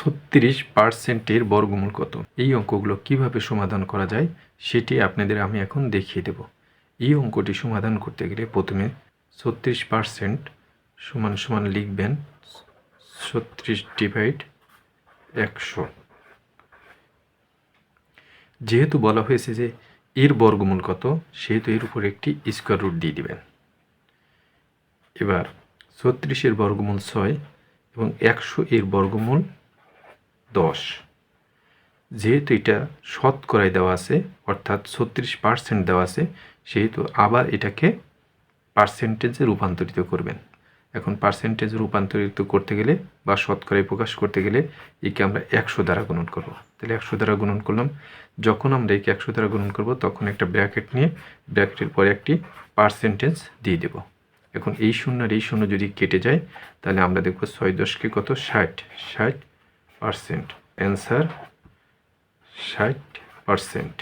36% বর্গমূল কত? এই অঙ্কগুলো কিভাবে সমাধান করা যায় সেটি আপনাদের আমি এখন দেখিয়ে দেব। এই অঙ্কটি সমাধান করতে গেলে প্রথমে 36% সমান সমান লিখবেন 36/100। যেহেতু বলা হয়েছে যে এর বর্গমূল কত, সেহেতু এর উপর একটি স্কোয়ার রুট দিয়ে দিবেন। এবার 36-এর বর্গমূল 6 এবং 100 এর বর্গমূল 10। যেহেতু এটা শতকরায় দেওয়া আছে, অর্থাৎ 36% দেওয়া আছে, সেহেতু আবার এটাকে পার্সেন্টেজে রূপান্তরিত করবেন। এখন পার্সেন্টেজে রূপান্তরিত করতে গেলে বা শতকরায় প্রকাশ করতে গেলে একে আমরা 100 দ্বারা গুণন করব। তাহলে 100 দ্বারা গুণন করলাম। যখন আমরা একে 100 দ্বারা গুণন করব তখন একটা ব্র্যাকেট নিয়ে ব্র্যাকেটের পরে একটি পার্সেন্টেজ দিয়ে দেব। এখন এই শূন্য আর এই শূন্য যদি কেটে যায় তাহলে আমরা দেখব 6×10 কত, 60%। অ্যান্সার 60%।